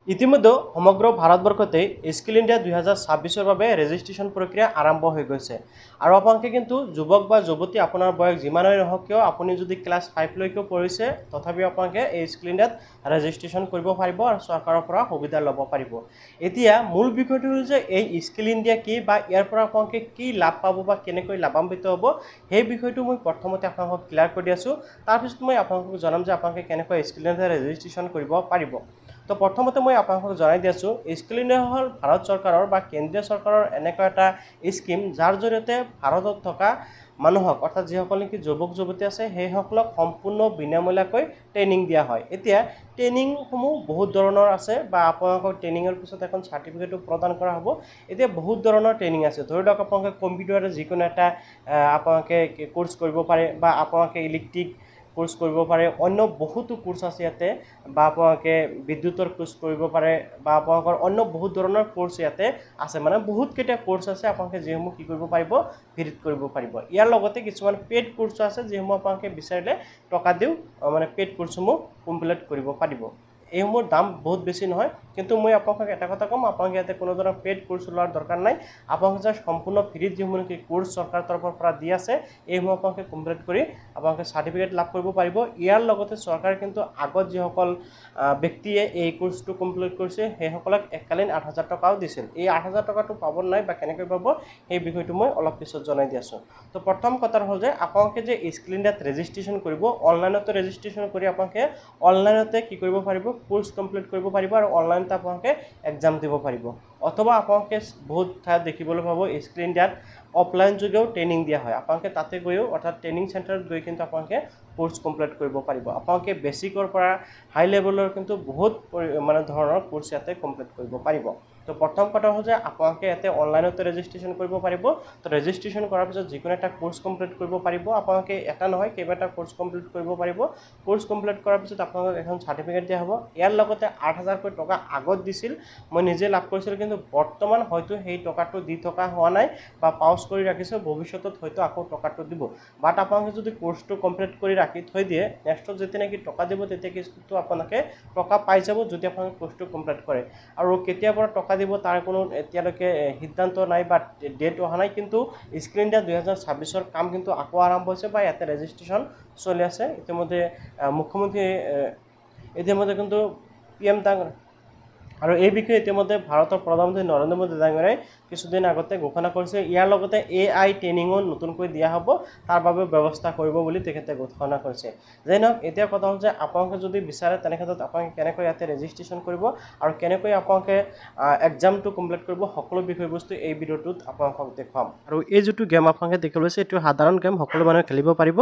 ইতিমধ্যে সমগ্ৰ ভাৰতবৰ্ষতে স্কিল ইন্ডিয়া 2026 বাবে ৰেজিষ্ট্ৰেশ্যন প্ৰক্ৰিয়া আৰম্ভ হৈ গৈছে আৰু আপোনালোকে কিন্তু যুৱক বা যুৱতী আপোনাৰ বয়স যিমানেই নহওক কিয় আপুনি যদি ক্লাছ 5 লৈকে পঢ়িছে তথাপিও আপোনালোকে এই স্কিল ইন্ডিয়াত ৰেজিষ্ট্ৰেশ্যন কৰিব পাৰিব আৰু চৰকাৰৰ পৰা সুবিধা ল'ব পাৰিব। এতিয়া মূল বিষয়টো হ'ল যে এই স্কিল ইন্ডিয়া কি বা ইয়াৰ পৰা আপোনালোকে কি লাভ পাব বা কেনেকৈ লাভান্বিত হ'ব সেই বিষয়টো মই প্ৰথমতে আপোনালোকক ক্লিয়াৰ কৰি দি আছোঁ। তাৰপিছত মই আপোনালোকক জনাম যে আপোনালোকে কেনেকৈ স্কিল ইন্ডিয়া ৰেজিষ্ট্ৰেশ্যন কৰিব পাৰিব। তো প্ৰথমতে মই আপোনালোকক জনাই দি আছোঁ স্কিল ইন্ডিয়া হ'ল ভাৰত চৰকাৰৰ বা কেন্দ্ৰীয় চৰকাৰৰ এনেকুৱা এটা স্কিম যাৰ জৰিয়তে ভাৰতত থকা মানুহক অৰ্থাৎ যিসকল নেকি যুৱক যুৱতী আছে সেইসকলক সম্পূৰ্ণ বিনামূলীয়াকৈ ট্ৰেইনিং দিয়া হয়। এতিয়া ট্ৰেইনিংসমূহ বহুত ধৰণৰ আছে বা আপোনালোকক ট্ৰেইনিঙৰ পিছত এখন চাৰ্টিফিকেটো প্ৰদান কৰা হ'ব। এতিয়া বহুত ধৰণৰ ট্ৰেইনিং আছে, ধৰি লওক আপোনালোকে কম্পিউটাৰৰ যিকোনো এটা আপোনালোকে কোৰ্চ কৰিব পাৰে বা আপোনালোকে ইলেক্ট্ৰিক কোৰ্চ কৰিব পাৰে, অন্য বহুতো কোৰ্চ আছে ইয়াতে বা আপোনালোকে বিদ্যুতৰ কোৰ্চ কৰিব পাৰে বা আপোনালোকৰ অন্য বহুত ধৰণৰ কোৰ্চ ইয়াতে আছে, মানে বহুতকেইটা কোৰ্চ আছে আপোনালোকে যিসমূহ কি কৰিব পাৰিব ফ্ৰীত কৰিব পাৰিব। ইয়াৰ লগতে কিছুমান পেইড কোৰ্চ আছে যিসমূহ আপোনালোকে বিচাৰিলে টকা দিও মানে পেইড কোৰ্চসমূহ কমপ্লিট কৰিব পাৰিব। এইসমূহৰ দাম বহুত বেছি নহয়, কিন্তু মই আপোনালোকক এটা কথা ক'ম, আপোনালোকে ইয়াতে কোনো ধৰণৰ পেইড কোৰ্চ লোৱাৰ দৰকাৰ নাই। আপোনালোকে জাষ্ট সম্পূৰ্ণ ফ্ৰীত যিসমূহ নেকি কোৰ্চ চৰকাৰৰ তৰফৰ পৰা দি আছে এইসমূহ আপোনালোকে কমপ্লিট কৰি আপোনালোকে চাৰ্টিফিকেট লাভ কৰিব পাৰিব। ইয়াৰ লগতে চৰকাৰে কিন্তু আগত যিসকল ব্যক্তিয়ে এই কোৰ্চটো কমপ্লিট কৰিছে সেইসকলক এককালীন 8,000 টকাও দিছিল। এই 8,000 টকাটো পাব নাই বা কেনেকৈ পাব সেই বিষয়টো মই অলপ পিছত জনাই দি আছোঁ। তো প্ৰথম কথা হ'ল যে আপোনালোকে যে স্কিল ইন্ডিয়াত ৰেজিষ্ট্ৰেশ্যন কৰিব, অনলাইনতে ৰেজিষ্ট্ৰেশ্যন কৰি আপোনালোকে অনলাইনতে কি কৰিব পাৰিব কোৰ্চ কমপ্লিট কৰিব পাৰিব আৰু অনলাইনতে আপোনালোকে এক্সাম দিব পাৰিব। অথবা আপোনালোকে বহুত ঠাইত দেখিবলৈ পাব স্কিল ইন্ডিয়াত অফলাইন যোগেও ট্ৰেইনিং দিয়া হয়, আপোনালোকে তাতে গৈও অৰ্থাৎ ট্ৰেইনিং চেণ্টাৰত গৈ কিন্তু আপোনালোকে কোৰ্চ কমপ্লিট কৰিব পাৰিব। আপোনালোকে বেছিকৰ পৰা হাই লেভেলৰ কিন্তু বহুত মানে ধৰণৰ কোৰ্চ ইয়াতে কমপ্লিট কৰিব পাৰিব। তো প্ৰথম কথা হ'ল যে আপোনালোকে ইয়াতে অনলাইনতে ৰেজিষ্ট্ৰেশ্যন কৰিব পাৰিব। তো ৰেজিষ্ট্ৰেশ্যন কৰাৰ পিছত যিকোনো এটা কোৰ্চ কমপ্লিট কৰিব পাৰিব। আপোনালোকে এটা নহয় কেইবাটা কোৰ্চ কমপ্লিট কৰিব পাৰিব। কোৰ্চ কমপ্লিট কৰাৰ পিছত আপোনালোকক এখন চাৰ্টিফিকেট দিয়া হ'ব। ইয়াৰ লগতে 8,000 টকা আগত দিছিল, মই নিজে লাভ কৰিছিলোঁ, কিন্তু বৰ্তমান হয়তো সেই টকাটো দি থকা হোৱা নাই বা পাউচ কৰি ৰাখিছে, ভৱিষ্যতত হয়তো আকৌ টকাটো দিব। বাট আপোনালোকে যদি কোৰ্চটো কমপ্লিট কৰি ৰাখি থৈ দিয়ে নেক্সটত যেতিয়া নেকি টকা দিব তেতিয়া কিন্তু আপোনালোকে টকা পাই যাব যদি আপোনালোকে কোৰ্চটো কমপ্লিট কৰে। আৰু কেতিয়াৰ পৰা টকা দিব তাৰ কোনো এতিয়ালৈকে সিদ্ধান্ত নাই বা ডেট অহা নাই, কিন্তু স্কিল ইন্ডিয়া 2026 কাম কিন্তু আকৌ আৰম্ভ হৈছে বা ইয়াতে ৰেজিষ্ট্ৰেশ্যন চলি আছে। ইতিমধ্যে মুখ্যমন্ত্ৰী ইতিমধ্যে কিন্তু PM আৰু এই বিষয়ে ইতিমধ্যে ভাৰতৰ প্ৰধানমন্ত্ৰী নৰেন্দ্ৰ মোদী ডাঙৰীয়াই কিছুদিন আগতে ঘোষণা কৰিছে। ইয়াৰ লগতে AI ট্ৰেইনিঙো নতুনকৈ দিয়া হ'ব, তাৰ বাবে ব্যৱস্থা কৰিব বুলি তেখেতে ঘোষণা কৰিছে। যেই নহওক এতিয়া কথা হ'ল যে আপোনালোকে যদি বিচাৰে তেনেক্ষেত্ৰত আপোনালোকে কেনেকৈ ইয়াতে ৰেজিষ্ট্ৰেশ্যন কৰিব আৰু কেনেকৈ আপোনালোকে এক্সামটো কমপ্লিট কৰিব সকলো বিষয়বস্তু এই ভিডিঅ'টোত আপোনালোকক দেখুৱাম। আৰু এই যিটো গেম আপোনালোকে দেখি লৈছে এইটো সাধাৰণ গেম, সকলো মানুহে খেলিব পাৰিব।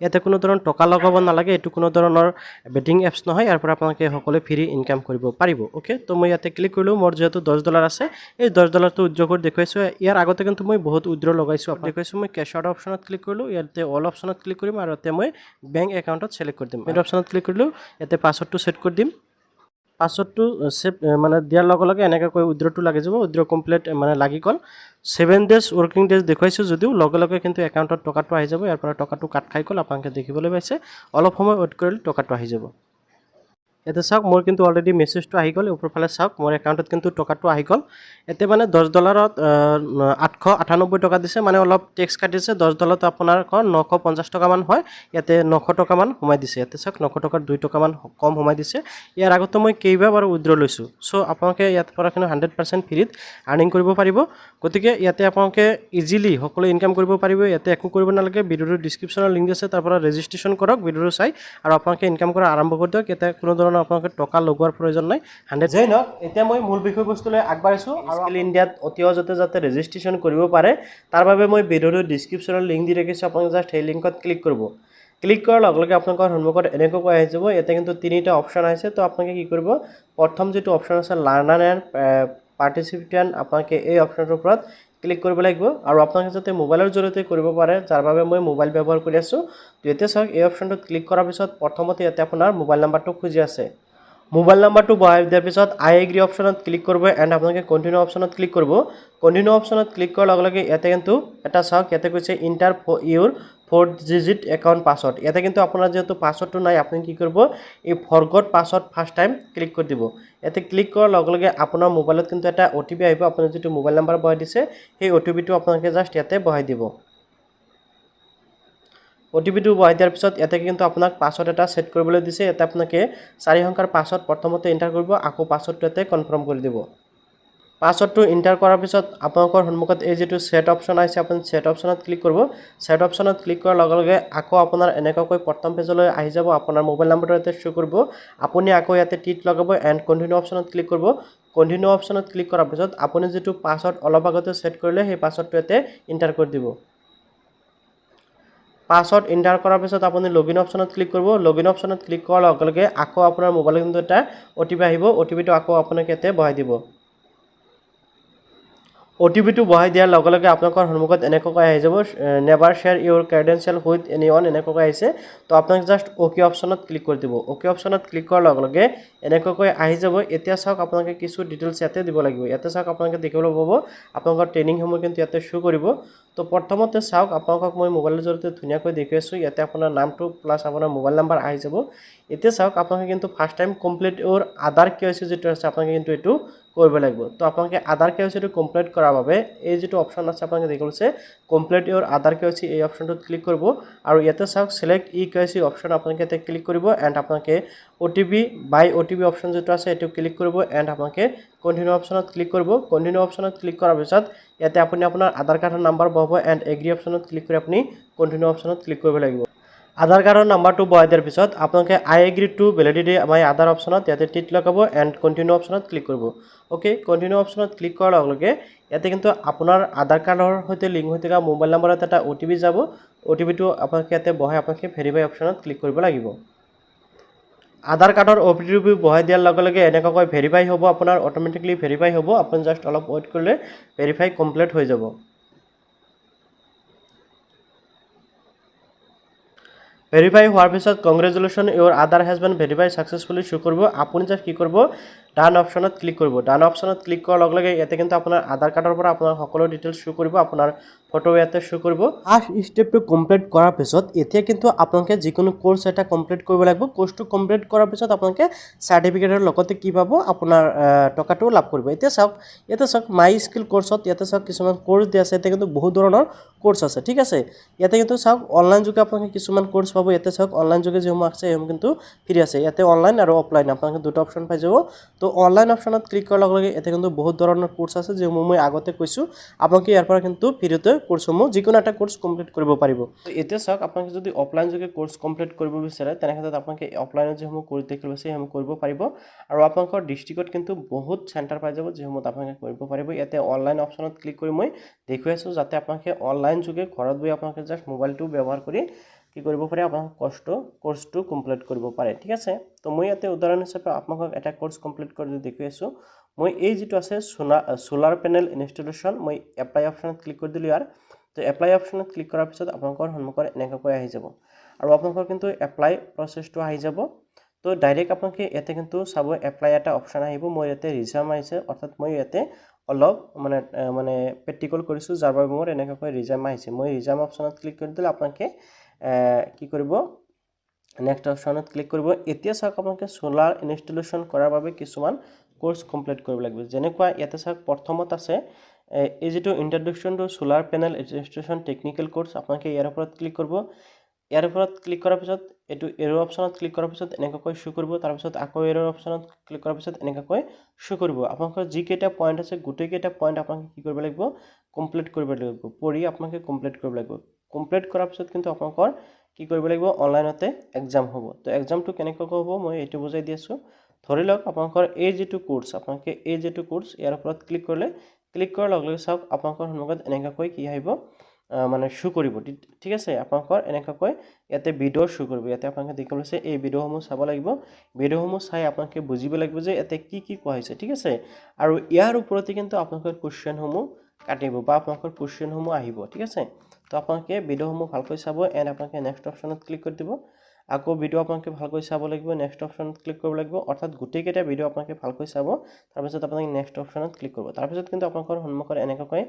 ইয়াতে কোনো ধৰণৰ টকা লগাব নালাগে, এইটো কোনো ধৰণৰ বেটিং এপছ নহয়, ইয়াৰ পৰা আপোনালোকে সকলোৱে ফ্ৰী ইনকাম কৰিব পাৰিব। অ'কে, তো মই ইয়াতে ক্লিক কৰিলোঁ। মোৰ যিহেতু $10 আছে, এই $10টো উইথড্ৰ কৰি দেখুৱাইছোঁ। ইয়াৰ আগতে কিন্তু মই বহুত উইথড্ৰ লগাইছোঁ দেখুৱাইছোঁ। মই কেছ আউট অপশ্যনত ক্লিক কৰিলোঁ, ইয়াতে অল অপশ্যনত ক্লিক কৰিম আৰু ইয়াতে মই বেংক একাউণ্টত ছিলেক্ট কৰি দিম। এই অপশ্যনত ক্লিক কৰিলোঁ, ইয়াতে পাছৱৰ্ডটো ছেট কৰি দিম। পাছৱৰ্ডটো ছেভ মানে দিয়াৰ লগে লগে এনেকৈ উইথড্ৰটো লাগি যাব। উইথড্ৰ কমপ্লিট মানে লাগি গ'ল। 7 ডেজ ৱৰ্কিং ডেজ দেখুৱাইছোঁ যদিও লগে লগে কিন্তু একাউণ্টত টকাটো আহি যাব। ইয়াৰ পৰা টকাটো কাট খাই গ'ল, আপোনালোকে দেখিবলৈ পাইছে। অলপ সময় ৱেইট কৰিলে টকাটো আহি যাব। ইয়াতে চাওক মোৰ কিন্তু অলৰেডি মেছেজটো আহি গ'ল। ওপৰফালে চাওক মোৰ একাউণ্টত কিন্তু টকাটো আহি গ'ল। এতিয়া মানে $10ত 898 টকা দিছে, মানে অলপ টেক্স কাটিছে। $10ত আপোনাৰ 950 টকামান হয়, ইয়াতে 900 টকামান সোমাই দিছে। ইয়াতে চাওক 900 টকাৰ 2 টকামান কম সোমাই দিছে। ইয়াৰ আগতে মই কেইবাবাৰো উইথড্ৰ লৈছোঁ। চ' আপোনালোকে ইয়াৰ পৰা কিন্তু 100% ফ্ৰীত আৰ্নিং কৰিব পাৰিব। গতিকে ইয়াতে আপোনালোকে ইজিলি সকলো ইনকাম কৰিব পাৰিব। ইয়াতে একো কৰিব নালাগে, ভিডিঅ'টোৰ ডিছক্ৰিপশ্যনৰ লিংক আছে, তাৰ পৰা ৰেজিষ্ট্ৰেশ্যন কৰক ভিডিঅ'টো চাই আৰু আপোনালোকে ইনকাম কৰা আৰম্ভ কৰি দিয়ক। ইয়াতে কোনো ধৰণৰ আপোনালোকে টকা লগোৱাৰ প্ৰয়োজন নাই। 100 যেই নহওক এতিয়া মই মূল বিষয়বস্তুলৈ আগবাঢ়িছোঁ। স্কিল ইন্ডিয়াত অতি সহজতে যাতে ৰেজিষ্ট্ৰেশ্যন কৰিব পাৰে তাৰ বাবে মই ভিডিঅ'টোৰ ডিছক্ৰিপশ্যনৰ লিংক দি ৰাখিছোঁ। আপোনালোকে জাষ্ট সেই লিংকত ক্লিক কৰিব। ক্লিক কৰাৰ লগে লগে আপোনালোকৰ সন্মুখত এনেকৈ আহি যাব। ইয়াতে কিন্তু 3টা অপশ্যন আহিছে। তো আপোনালোকে কি কৰিব, প্ৰথম যিটো অপশ্যন আছে লাৰ্ণাৰ এণ্ড পাৰ্টিচিপেণ্ট, আপোনালোকে এই অপশ্যনটোৰ ওপৰত ক্লিক কৰিব লাগিব আৰু আপোনালোকে যাতে মোবাইলৰ জৰিয়তে কৰিব পাৰে, যাৰ বাবে মই মোবাইল ব্যৱহাৰ কৰি আছোঁ। তো এতিয়া চাওক এই অপশ্যনটোত ক্লিক কৰাৰ পিছত প্ৰথমতে ইয়াতে আপোনাৰ মোবাইল নাম্বাৰটো খুজি আছে। মোবাইল নাম্বাৰটো বহাই দিয়াৰ পিছত আই এগ্ৰি অপশ্যনত ক্লিক কৰিব এণ্ড আপোনালোকে কণ্টিনিউ অপশ্যনত ক্লিক কৰিব কণ্টিনিউ অপশ্যনত ক্লিক কৰাৰ লগে লগে ইয়াতে কিন্তু এটা চাওক ইয়াতে কৈছে ইণ্টাৰ ইউৰ 4 ডিজিট একাউণ্ট পাছৱৰ্ড ইয়াতে কিন্তু আপোনাৰ যেহেতু পাছৱৰ্ডটো নাই আপুনি কি কৰিব এই ফৰগট পাছৱৰ্ড ফাৰ্ষ্ট টাইম ক্লিক কৰি দিব ইয়াতে ক্লিক কৰাৰ লগে লগে আপোনাৰ মোবাইলত কিন্তু এটা OTP আহিব আপুনি যেটো মোবাইল নাম্বাৰ বহাই দিছে সেই OTPটো আপোনালোকে জাষ্ট ইয়াতে বহাই দিব OTPটো বহাই দিয়াৰ পিছত ইয়াতে কিন্তু আপোনাক পাছৱৰ্ড এটা সেট কৰিবলৈ দিছে ইয়াতে আপোনাকে 4 সংখ্যাৰ পাছৱৰ্ড প্ৰথমতে এন্টাৰ কৰিব আকৌ পাছৱৰ্ডটো ইয়াতে কনফাৰ্ম কৰি দিব পাছৱৰ্ডটো এন্টাৰ কৰাৰ পিছত আপোনালোকৰ সন্মুখত এই যেটো সেট অপচন আছে আপুনি সেট অপচনত ক্লিক কৰিব সেট অপচনত ক্লিক কৰাৰ লগে লগে আকৌ আপোনাৰ এনেকৈ প্ৰথম পেজলৈ আহি যাব আপোনাৰ মোবাইল নাম্বাৰটো ইয়াতে শো কৰিব আপুনি আকৌ ইয়াতে টিক লগাব এণ্ড কন্টিনিউ অপচনত ক্লিক কৰিব কন্টিনিউ অপচনত ক্লিক কৰাৰ পিছত আপুনি যেটো পাছৱৰ্ড অলপ আগতে সেট কৰিলে সেই পাছৱৰ্ডটো ইয়াতে এন্টাৰ কৰি দিব পাছৱৰ্ড এন্টাৰ কৰাৰ পিছত আপুনি লগইন অপচনত ক্লিক কৰিব লগইন অপচনত ক্লিক কৰাৰ লগে লগে আকৌ আপোনাৰ মোবাইলত কিন্তু এটা OTP আহিব OTPটো আকৌ আপোনাক ইয়াতে বহাই দিব OTPটো বহাই দিয়াৰ লগে লগে আপোনালোকৰ সন্মুখত এনেকৈ আহি যাব never share your credential with anyone এনেকৈ আহিছে তো আপোনাক জাষ্ট ওকে অপচনত ক্লিক কৰি দিব ওকে অপচনত ক্লিক কৰাৰ লগে লগে এনেকৈ আহি যাব এতিয়া চাওক আপোনালোকে কিছু ডিটেইলছ ইয়াতে দিব লাগিব ইয়াতে চাওক আপোনালোকে দেখিবলৈ পাব আপোনালোকৰ ট্ৰেইনিং সমূহ কিন্তু ইয়াতে শো কৰিব তো প্ৰথমতে চাওক আপোনালোকক মই মোবাইলৰ জৰিয়তে ধুনীয়াকৈ দেখুৱাই আছো ইয়াতে আপোনাৰ নামটো প্লাস আপোনাৰ মোবাইল নাম্বাৰ আহি যাব এতিয়া চাওক আপোনালোকে কিন্তু ফাৰ্ষ্ট টাইম কমপ্লিট ইউৰ আধাৰ কেৱাইচি যেটো আছে আপোনালোকে কিন্তু এটো কৰিব লাগিব তো আপোনালোকে আধাৰ কেৱাইচিটো কমপ্লিট কৰাৰ বাবে এই যেটো অপচন আছে আপোনালোকে দেখিছে কমপ্লিট ইউৰ আধাৰ কেৱাইচি এই অপচনটোত ক্লিক কৰিব আৰু ইয়াতে চাওক সিলেক্ট ই কেৱাইচি অপচন আপোনালোকে ইয়াতে ক্লিক কৰিব এণ্ড আপোনালোকে OTP বাই OTP অপচন যেটো আছে এটো ক্লিক কৰিব এণ্ড আপোনালোকে কন্টিনিউ অপচনত ক্লিক কৰিব কন্টিনিউ অপচনত ক্লিক কৰাৰ পিছত ইয়াতে আপুনি আপোনাৰ আধাৰ কাৰ্ডৰ নাম্বাৰ বহাব এণ্ড এগ্ৰি অপচনত ক্লিক কৰি আপুনি কন্টিনিউ অপচনত ক্লিক কৰিব লাগিব আধাৰ কাৰ্ডৰ নাম্বাৰটো বহাই দিয়াৰ পিছত আপোনালোকে আই এগ্ৰি টু ভ্যালিডিটি মাই আধাৰ অপচনত ইয়াতে টিক লগাব এণ্ড কন্টিনিউ অপচনত ক্লিক কৰিব ওকে কন্টিনিউ অপচনত ক্লিক কৰাৰ লগে লগে ইয়াতে কিন্তু আপোনাৰ আধাৰ কাৰ্ডৰ সৈতে লিংক হৈ থকা মোবাইল নাম্বাৰত এটা OTP যাব OTPটো আপোনালোকে ইয়াতে বহাই আপোনালোকে ভেৰিফাই অপচনত ক্লিক কৰিব লাগিব আধাৰ কাৰ্ডৰ OTP বহাই দিয়াৰ লগে লগে এনেকৈ ভেৰিফাই হ'ব আপোনাৰ অটোমেটিকলি ভেৰিফাই হ'ব আপুনি জাষ্ট অলপ ওয়েট কৰিলে ভেৰিফাই কমপ্লিট হৈ যাব ভেৰিফাই হোৱাৰ পিছত congratulation your Aadhaar has been verify successfully show কৰিব আপুনি জাষ্ট কি কৰিব ডান অপচনত ক্লিক কৰিব ডান অপচনত ক্লিক কৰাৰ লগে লগে ইয়াতে কিন্তু আপোনাৰ আধাৰ কাৰ্ডৰ পৰা আপোনাৰ সকলো ডিটেইলছ শো কৰিব আপোনাৰ ফটো ইয়াতে শো কৰিব ফাৰ্ষ্ট স্টেপটো কমপ্লিট কৰাৰ পিছত এতিয়া কিন্তু আপোনালোকে যিকোনো কোৰ্স এটা কমপ্লিট কৰিব লাগিব কোৰ্সটো কমপ্লিট কৰাৰ পিছত আপোনালোকে সাৰ্টিফিকেটৰ লগতে কি পাব আপোনাৰ টকাটো লাভ কৰিব এতিয়া চাওক মাই স্কিল কোৰ্সত ইয়াতে চাওক কিছুমান কোৰ্স দি আছে এতিয়া কিন্তু বহুত ধৰণৰ কোৰ্স আছে ঠিক আছে ইয়াতে কিন্তু চাওক অনলাইন যোগে আপোনালোকে কিছুমান কোৰ্স পাব ইয়াতে চাওক অনলাইন যোগে যেসমূহ আছে সেসমূহ কিন্তু ফ্ৰী আছে ইয়াতে অনলাইন আৰু অফলাইন আপোনালোকে দুটা অপচন পাই যাব তো অনলাইন অপচনত ক্লিক কৰাৰ লগে লগে ইয়াতে কিন্তু বহুত ধৰণৰ কোৰ্স আছে যেসমূহ মই আগতে কৈছো আপোনালোকে ইয়াৰ পৰা কিন্তু ফ্ৰীতে কোৰ্সসমূহ যিকোনো এটা কোৰ্স কমপ্লিট কৰিব পাৰিব তো এতিয়া চাওক আপোনালোকে যদি অফলাইন যোগে কোৰ্স কমপ্লিট কৰিব বিচাৰে তেনেক্ষেত্ৰত আপোনালোকে অফলাইনত যেসমূহ কোৰ্স দেখিব আছে সেসমূহ কৰিব পাৰিব আৰু আপোনালোকৰ ডিস্ট্ৰিক্টত কিন্তু বহুত চেণ্টাৰ পাই যাব যেসমূহ আপোনালোকে কৰিব পাৰিব ইয়াতে অনলাইন অপচনত ক্লিক কৰি মই দেখুৱাই আছো যাতে আপোনালোকে অনলাইন যোগে ঘৰত বহি আপোনালোকে জাষ্ট মোবাইলটো ব্যৱহাৰ কৰি কি কৰিব পাৰে আপোনাক কোৰ্সটো কমপ্লিট কৰিব পাৰে ঠিক আছে তো মই ইয়াতে উদাহৰণ হিচাপে আপোনাক এটা কোৰ্স কমপ্লিট কৰি দেখুৱাই আছো মই এই যেটো আছে সোলাৰ পেনেল ইনষ্টলেশ্যন মই এপ্লাই অপচনত ক্লিক কৰি দিলো ইয়াৰ তো এপ্লাই অপচনত ক্লিক কৰাৰ পিছত আপোনালোকৰ সন্মুখত এনেকৈ আহি যাব আৰু আপোনালোকৰ কিন্তু এপ্লাই প্ৰসেসটো আহি যাব তো ডাইৰেক্ট আপোনালোকে ইয়াতে কিন্তু চাব এপ্লাই এটা অপচন আহিব মই ইয়াতে ৰিজাম আহিছে অৰ্থাৎ মই ইয়াতে অলপ মানে প্ৰেক্টিকল কৰিছো যাৰ বাবে মোৰ এনেকৈ ৰিজাম আহিছে মই ৰিজাম অপচনত ক্লিক কৰি দিলে আপোনালোকে কি কৰিব নেক্সট অপচনত ক্লিক কৰিব এতিয়া চাওক আপোনালোকে সোলাৰ ইনষ্টলেশ্যন কৰাৰ বাবে কিছুমান কোৰ্স কমপ্লিট কৰিব লাগিব যেনেকুৱা ইয়াতে চাওক প্ৰথমত আছে এই যেটো introduction to solar panel installation technical course আপোনালোকে ইয়াৰ ওপৰত ক্লিক কৰিব ইয়াৰ ওপৰত ক্লিক কৰাৰ পিছত এটো এৰো অপচনত ক্লিক কৰাৰ পিছত এনেকৈ শো কৰিব তাৰ পিছত আকৌ এৰো অপচনত ক্লিক কৰাৰ পিছত এনেকৈ শো কৰিব আপোনালোকৰ যি কেইটা পইণ্ট আছে গোটেই কেইটা পইণ্ট আপোনালোকে কি কৰিব লাগিব কমপ্লিট কৰিব লাগিব পঢ়ি আপোনালোকে কমপ্লিট কৰিব লাগিব কমপ্লিট কৰাৰ পিছত কিন্তু আপোনালোকৰ কি কৰিব লাগিব অনলাইনতে এক্সাম হ'ব তো এক্সামটো কেনেকৈ হ'ব মই এটো বুজাই দি আছো ধৰি লওক আপোনালোকৰ এই যেটো কোৰ্স আপোনালোকে এই যেটো কোৰ্স ইয়াৰ ওপৰত ক্লিক কৰিলে ক্লিক কৰাৰ লগে লগে চাওক আপোনালোকৰ সন্মুখত এনেকৈ কি আহিব মানে শো কৰিব ঠিক আছে আপোনালোকৰ এনেকৈ ইয়াতে ভিডিও শো কৰিব ইয়াতে আপোনালোকে দেখিব আছে এই ভিডিওসমূহ চাব লাগিব ভিডিওসমূহ চাই আপোনালোকে বুজিব লাগিব যে ইয়াতে কি কোৱা হৈছে ঠিক আছে আৰু ইয়াৰ ওপৰতে কিন্তু আপোনালোকৰ কোৱেশ্চনসমূহ কাটিব বা আপোনালোকৰ কোৱেশ্চনসমূহ আহিব ঠিক আছে তো আপোনালোকে ভিডিওসমূহ ভালকৈ চাব এণ্ড আপোনালোকে নেক্সট অপচনত ক্লিক কৰি দিব আকৌ ভিডিও আপোনালোকে ভালকৈ চাব লাগিব নেক্সট অপশ্যনত ক্লিক কৰিব লাগিব অৰ্থাৎ গোটেইকেইটা ভিডিও আপোনালোকে ভালকৈ চাব তাৰপিছত আপোনালোকে নেক্সট অপশ্যনত ক্লিক কৰিব তাৰপিছত কিন্তু আপোনালোকৰ সন্মুখত এনেকৈ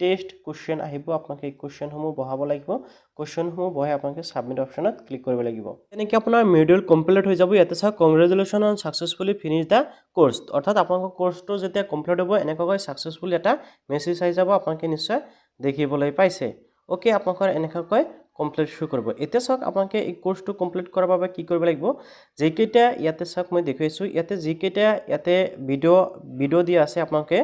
টেষ্ট কোৱেশ্চন আহিব আপোনালোকে এই কোৱেশ্চনসমূহ বহাব লাগিব কোৱেশ্চনসমূহ বহাই আপোনালোকে সাবমিট অপশ্যনত ক্লিক কৰিব লাগিব এনেকৈ আপোনাৰ মডিউল কমপ্লিট হৈ যাব ইয়াতে চাওক congratulation on successfully finish the course অৰ্থাৎ আপোনালোকৰ কোৰ্সটো যেতিয়া কমপ্লিট হ'ব এনেকৈ সাকসেসফুলি এটা মেছেজ আহি যাব আপোনালোকে নিশ্চয় দেখিবলৈ পাইছে ওকে আপোনালোকৰ এনেকৈ কমপ্লিট শুৰু কৰব এতিয়া চাওক আপোনালোকে এই কোৰ্সটো কমপ্লিট কৰাৰ বাবে কি কৰিব লাগিব যেকেইটা ইয়াতে চাওক মই দেখাইছো ইয়াতে যেকেইটা ইয়াতে ভিডিও দিয়া আছে আপোনালোকে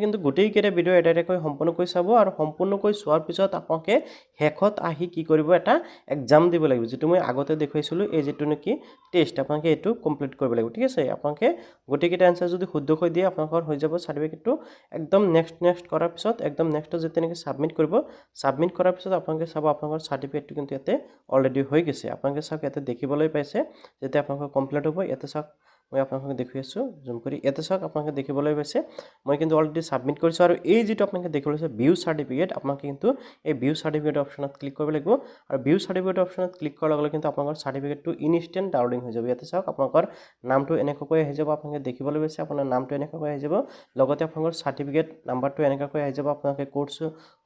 কিন্তু গোটেইকেইটা ভিডিও এটাকৈ সম্পূৰ্ণকৈ চাব আৰু সম্পূৰ্ণকৈ চোৱাৰ পিছত আপোনালোকে শেষত আহি কি কৰিব এটা এক্সাম দিব লাগিব যেটো মই আগতে দেখাইছিলো এই যেটো নেকি টেষ্ট আপোনালোকে এটো কমপ্লিট কৰিব লাগিব ঠিক আছে আপোনালোকে গোটেইকেইটা আনসাৰ যদি শুদ্ধকৈ দিয়ে আপোনালোকৰ হৈ যাব সাৰ্টিফিকেটটো একদম নেক্সট কৰাৰ পিছত একদম নেক্সটত যেতে নেকি সাবমিট কৰিব সাবমিট কৰাৰ পিছত আপোনালোকে চাব আপোনালোকৰ সাৰ্টিফিকেটটো কিন্তু ইয়াতে অলৰেডি হৈ গৈছে আপোনালোকে চাওক ইয়াতে দেখিবলৈ পাইছে যেতিয়া আপোনালোকৰ কমপ্লিট হ'ব ইয়াতে চাওক মই আপোনালোকক দেখুৱাই আছো জুম কৰি ইয়াতে চাওক আপোনালোকে দেখিবলৈ পাইছে মই কিন্তু অলৰেডি সাবমিট কৰিছো আৰু এই যেটো আপোনালোকে দেখিবলৈ পাইছে ভিউ সাৰ্টিফিকেট আপোনালোকে কিন্তু এই ভিউ সাৰ্টিফিকেট অপশ্যনত ক্লিক কৰিব লাগিব আৰু ভিউ সাৰ্টিফিকেট অপশ্যনত ক্লিক কৰাৰ লগে লগে কিন্তু আপোনালোকৰ সাৰ্টিফিকেটটো ইনষ্টেন্ট ডাউনলোডিং হৈ যাব ইয়াতে চাওক আপোনালোকৰ নামটো এনেকৈ আহি যাব আপোনালোকে দেখিবলৈ পাইছে আপোনাৰ নামটো এনেকৈ আহি যাব লগতে আপোনালোকৰ সাৰ্টিফিকেট নাম্বাৰটো এনেকৈ আহি যাব আপোনালোকে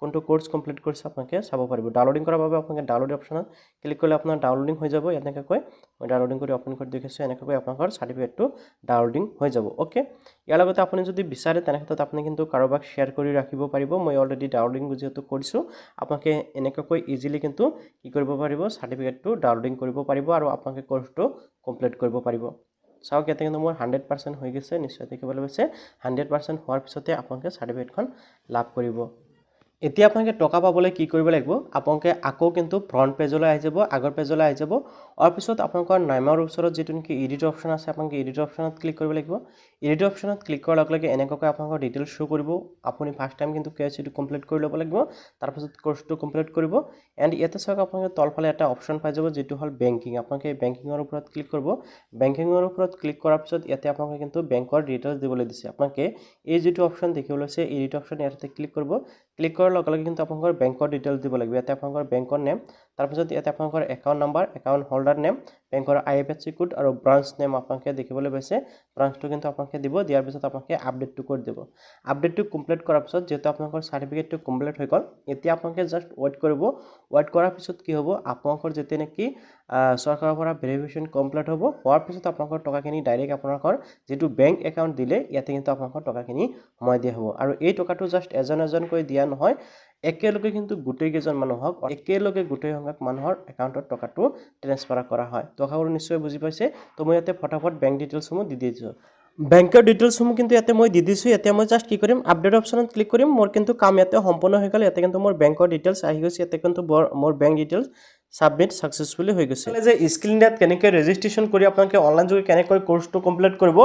কোনটো কোৰ্স কমপ্লিট কৰিছে আপোনালোকে চাব পাৰিব ডাউনলোডিং কৰাৰ বাবে আপোনালোকে ডাউনলোড অপশ্যনত ক্লিক কৰিলে আপোনাৰ ডাউনলোডিং হৈ যাব এনেকৈ মই ডাউনলোডিং কৰি ওপেন কৰি দেখাইছো এনেকৈ আপোনালোকৰ সাৰ্টিফিকেটটো ডাউনলোডিং হৈ যাব ওকে ইয়াৰ লগতে আপুনি যদি বিচাৰে তেনেক্ষেত্ৰত আপুনি কিন্তু কাৰোবাক শেয়াৰ কৰি ৰাখিব পাৰিব মই অলৰেডি ডাউনলোডিং যেহেতু কৰিছো আপোনালোকে এনেকৈ ইজিলি কিন্তু কি কৰিব পাৰিব সাৰ্টিফিকেটটো ডাউনলোডিং কৰিব পাৰিব আৰু আপোনালোকে কোৰ্সটো কমপ্লিট কৰিব পাৰিব চাওক ইয়াতে কিন্তু মোৰ 100% হৈ গৈছে নিশ্চয় দেখিবলৈ পাইছে 100% হোৱাৰ পিছতে আপোনালোকে সাৰ্টিফিকেটখন লাভ কৰিব এতিয়া আপোনালোকে টকা পাবলৈ কি কৰিব লাগিব আপোনালোকে আকৌ কিন্তু ফ্ৰন্ট পেজলৈ আহি যাব আগৰ পেজলৈ আহি যাব আৰু পিছত আপোনালোকৰ নামৰ ওচৰত যেটো নেকি এডিট অপশ্যন আছে আপোনালোকে এডিট অপশ্যনত ক্লিক কৰিব লাগিব এডিট অপশ্যনত ক্লিক কৰাৰ লগে লগে এনেকৈ আপোনালোকৰ ডিটেইলছ শো কৰিব আপুনি ফাৰ্স্ট টাইম কিন্তু কেচিটো কমপ্লিট কৰি ল'ব লাগিব তাৰ পিছত কোৰ্সটো কমপ্লিট কৰিব এন্ড ইয়াতে চাওক আপোনালোকে তলফালে এটা অপশ্যন পাই যাব যেটো হল বেংকিং আপোনালোকে বেংকিংৰ ওপৰত ক্লিক কৰিব বেংকিংৰ ওপৰত ক্লিক কৰাৰ পিছত ইয়াতে আপোনালোকে কিন্তু বেংকৰ ডিটেইলছ দিবলৈ দিছে আপোনালোকে এই যেটো অপশ্যন দেখিবলৈ আছে এডিট অপশ্যন ইয়াতে ক্লিক কৰিব ক্লিক কৰাৰ লগে লগে কিন্তু আপোনালোকৰ বেংকৰ ডিটেইলছ দিব লাগিব ইয়াতে আপোনালোকৰ বেংকৰ নেম তাৰ পিছত ইয়াতে আপোনালোকৰ account number account holder name বেংকৰ আইএফএসচি কোড আৰু ব্ৰাঞ্চ নেম আপোনালোকে দেখিবলৈ পাইছে ব্ৰাঞ্চটো কিন্তু আপোনালোকে দিব দিয়াৰ পিছত আপোনালোকে আপডেটটো কৰি দিব আপডেটটো কমপ্লিট কৰাৰ পিছত যেটো আপোনালোকৰ সাৰ্টিফিকেটটো কমপ্লিট হৈ গল এতিয়া আপোনালোকে জাস্ট ওয়েট কৰিব ওয়েট কৰাৰ পিছত কি হ'ব আপোনালোকৰ যেতে নেকি সৰকাৰৰ পৰা ভেৰিফিকেশন কমপ্লিট হ'ব হোৱাৰ পিছত আপোনালোকৰ টকাখিনি ডাইৰেক্ট আপোনালোকৰ যেটো বেংক একাউন্ট দিলে ইয়াতে কিন্তু আপোনালোকৰ টকাখিনি সময় দিয়া হ'ব আৰু এই টকাটো জাস্ট এজন কৈ দিয়া নহয় একেলগে কিন্তু গোটেই কেজন মানুহক একেলগে গোটেই সংখ্যক মানুহৰ একাউন্টত টকাটো ট্ৰান্সফাৰ কৰা হয় টকাবোৰ নিশ্চয় বুজি পাইছে তো মই ইয়াতে ফটাফট বেংক ডিটেইলছসমূহ দি দিছো বেংকৰ ডিটেইলছসমূহ কিন্তু ইয়াতে মই দি দিছো এতিয়া মই জাস্ট কি কৰিম আপডেট অপশ্যনত ক্লিক কৰিম মোৰ কিন্তু কাম ইয়াতে সম্পূৰ্ণ হৈ গল ইয়াতে কিন্তু মোৰ বেংকৰ ডিটেইলছ আহি গৈছে ইয়াতে কিন্তু মোৰ বেংক ডিটেইলছ সাবমিট সাকসেসফুলি হৈ গৈছে যে স্কিল ইণ্ডিয়াত কেনেকৈ ৰেজিষ্ট্ৰেচন কৰি আপোনালোকে অনলাইন যোগে কেনেকৈ কোৰ্সটো কমপ্লিট কৰিব